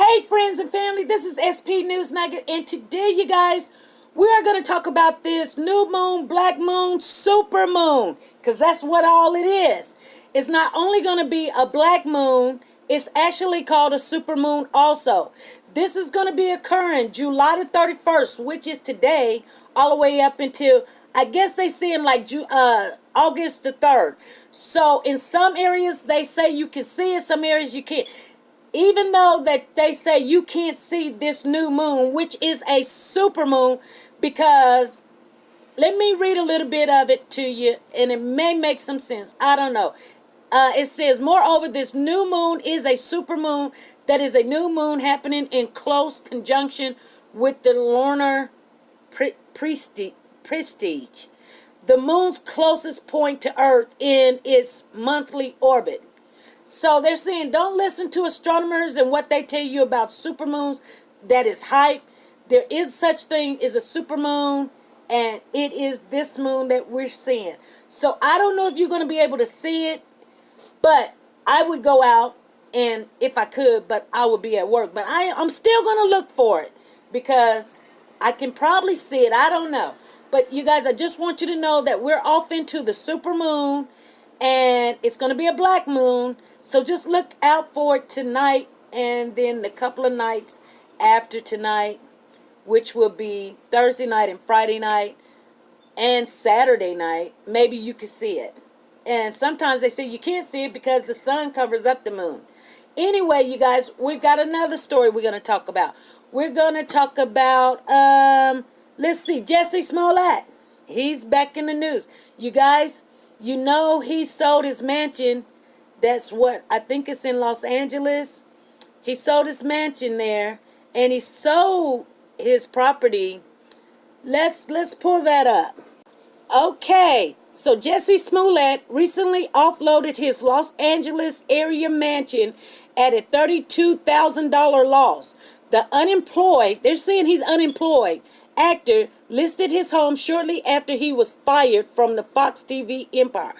Hey friends and family, this is SP News Nugget, and today you guys, we are going to talk about this new moon, black moon, super moon, because that's what all it is. It's not only going to be a black moon, it's actually called a super moon also. This is going to be occurring July the 31st, which is today, all the way up until, I guess they say in like August the 3rd. So in some areas they say you can see it, some areas you can't. Even though that they say you can't see this new moon, which is a super moon, because let me read a little bit of it to you, and it may make some sense. I don't know. It says, moreover, this new moon is a super moon. That is a new moon happening in close conjunction with the lunar prestige, the moon's closest point to Earth in its monthly orbit. So they're saying don't listen to astronomers and what they tell you about supermoons. That is hype. There is such thing as a supermoon, and it is this moon that we're seeing. So I don't know if you're going to be able to see it, but I would go out, and if I could, but I would be at work. But I'm still going to look for it because I can probably see it. I don't know. But you guys, I just want you to know that we're off into the supermoon, and it's going to be a black moon. So just look out for it tonight and then the couple of nights after tonight, which will be Thursday night and Friday night and Saturday night. Maybe you can see it. And sometimes they say you can't see it because the sun covers up the moon. Anyway, you guys, we've got another story we're going to talk about. We're going to talk about, let's see, Jussie Smollett. He's back in the news. You guys, you know he sold his mansion. That's what I think it's in Los Angeles. He sold his mansion there, and he sold his property. Let's pull that up. Okay, so Jussie Smollett recently offloaded his Los Angeles area mansion at a $32,000 loss. The unemployed, they're saying he's unemployed, actor listed his home shortly after he was fired from the Fox TV empire.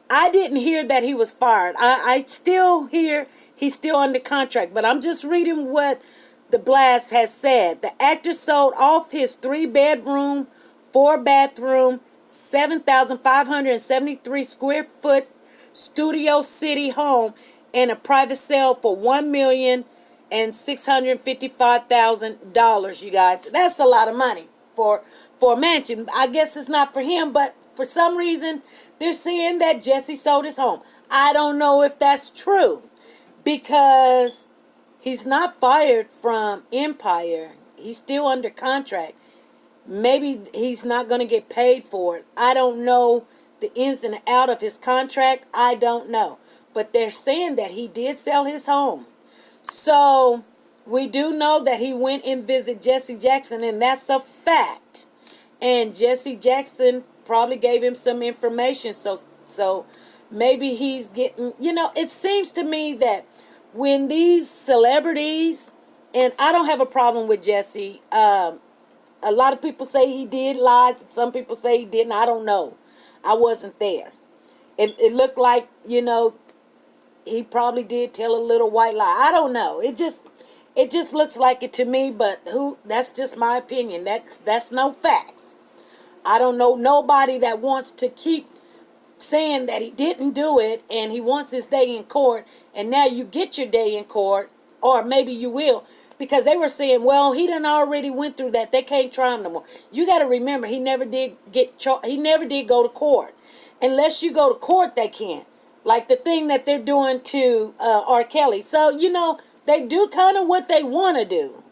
I didn't hear that he was fired. I still hear he's still under contract, but I'm just reading what the blast has said. The actor sold off his 3-bedroom, 4-bathroom, 7,573 square foot Studio City home in a private sale for $1,655,000. You guys, that's a lot of money for a mansion. I guess it's not for him, but for some reason they're saying that Jussie sold his home. I don't know if that's true because he's not fired from Empire. He's still under contract. Maybe he's not going to get paid for it. I don't know the ins and outs of his contract. I don't know. But they're saying that he did sell his home. So we do know that he went and visited Jesse Jackson, and that's a fact. And Jesse Jackson probably gave him some information, so maybe he's getting, it seems to me that when these celebrities, and I don't have a problem with Jesse, a lot of people say he did lies, some people say he didn't. I don't know. I wasn't there. It looked like, he probably did tell a little white lie. I don't know. It just looks like it to me, but that's just my opinion. That's no facts. I don't know nobody that wants to keep saying that he didn't do it and he wants his day in court, and now you get your day in court, or maybe you will, because they were saying, well, he done already went through that. They can't try him no more. You got to remember, he never did he never did go to court. Unless you go to court, they can't. Like the thing that they're doing to R. Kelly. So, they do kind of what they want to do.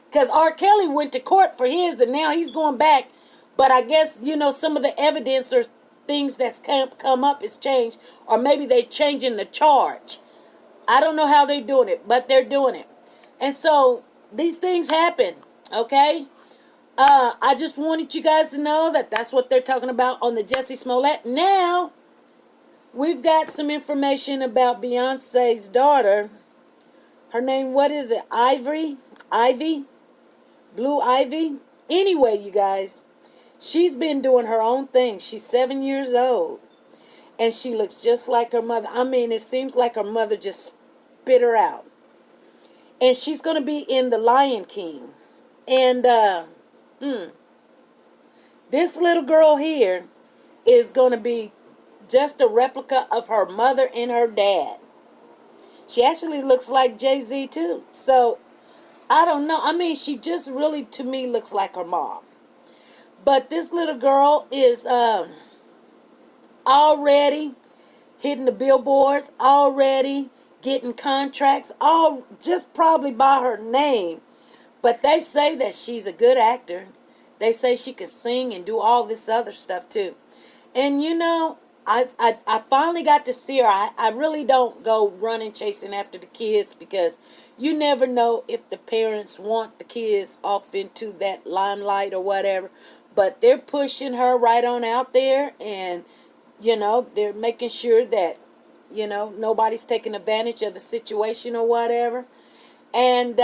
Because R. Kelly went to court for his, and now he's going back. But I guess, some of the evidence or things that's come up has changed. Or maybe they're changing the charge. I don't know how they're doing it, but they're doing it. And so these things happen, okay? I just wanted you guys to know that that's what they're talking about on the Jussie Smollett. Now, we've got some information about Beyonce's daughter. Her name, what is it? Ivy? Blue Ivy? Anyway, you guys, she's been doing her own thing. She's 7 years old. And she looks just like her mother. I mean, it seems like her mother just spit her out. and she's going to be in The Lion King. And this little girl here is going to be just a replica of her mother and her dad. She actually looks like Jay-Z too. So, I don't know. I mean, she just really, to me, looks like her mom. But this little girl is already hitting the billboards, already getting contracts, all just probably by her name. But they say that she's a good actor. They say she can sing and do all this other stuff too. And you know, I finally got to see her. I really don't go running chasing after the kids because you never know if the parents want the kids off into that limelight or whatever. But they're pushing her right on out there, and you know, they're making sure that, you know, nobody's taking advantage of the situation or whatever. And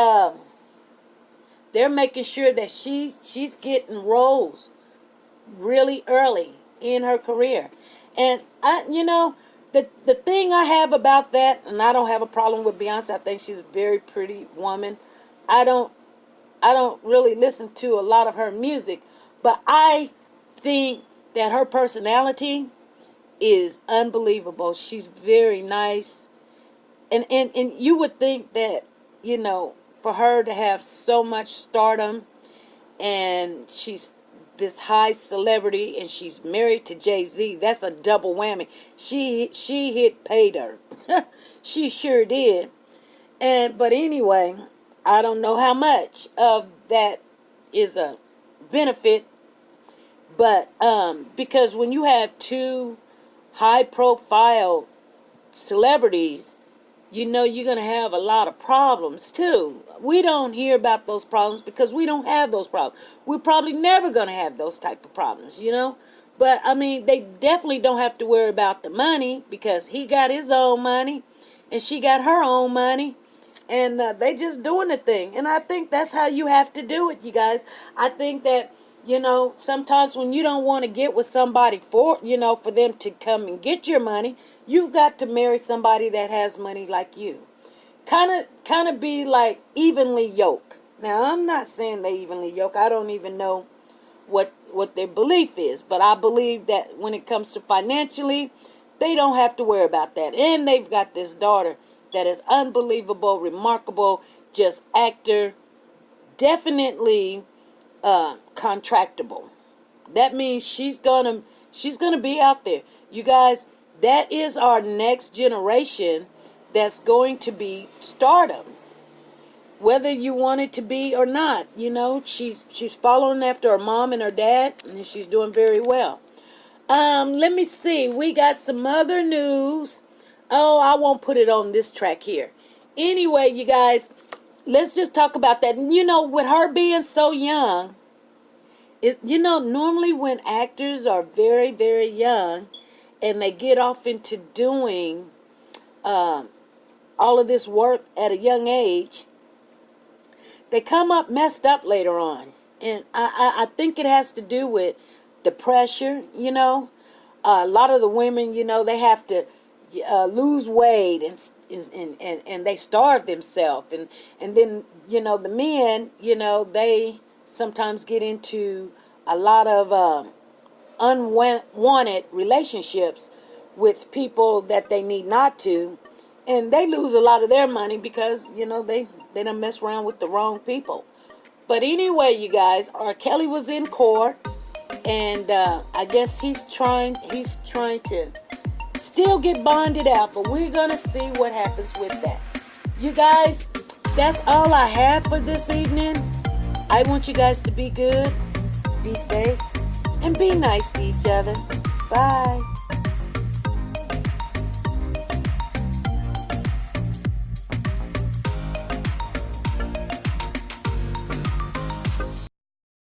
they're making sure that she's getting roles really early in her career. And you know, the thing I have about that, and I don't have a problem with Beyonce. I think she's a very pretty woman. I don't really listen to a lot of her music, but I think that her personality is unbelievable. She's very nice. And you would think that, you know, for her to have so much stardom, and she's this high celebrity, and she's married to Jay-Z, that's a double whammy. She hit pay dirt. She sure did. But anyway, I don't know how much of that is a benefit, but because when you have two high profile celebrities, you know you're going to have a lot of problems too. We don't hear about those problems because we don't have those problems. We're probably never going to have those type of problems, you know. But I mean, they definitely don't have to worry about the money because he got his own money and she got her own money, and they just doing the thing. And I think that's how you have to do it, you guys. I think that, you know, sometimes when you don't want to get with somebody for, you know, for them to come and get your money, you've got to marry somebody that has money like you. Kind of be like evenly yoked. Now, I'm not saying they evenly yoke. I don't even know what their belief is. But I believe that when it comes to financially, they don't have to worry about that. And they've got this daughter that is unbelievable, remarkable, just actor, definitely contractable. That means she's gonna be out there. You guys, that is our next generation that's going to be stardom. Whether you want it to be or not, you know, she's following after her mom and her dad, and she's doing very well. Let me see. We got some other news. Oh, I won't put it on this track here. Anyway, you guys, let's just talk about that. And you know, with her being so young, you know, normally when actors are very, very young and they get off into doing all of this work at a young age, they come up messed up later on. And I think it has to do with the pressure, you know. A lot of the women, you know, they have to lose weight and they starve themselves. And then, you know, the men, you know, they sometimes get into a lot of unwanted relationships with people that they need not to. And they lose a lot of their money because, you know, they done mess around with the wrong people. But anyway, you guys, R. Kelly was in court, and I guess he's trying to still get bonded out, but we're gonna see what happens with that. You guys, that's all I have for this evening. I want you guys to be good, be safe, and be nice to each other. Bye.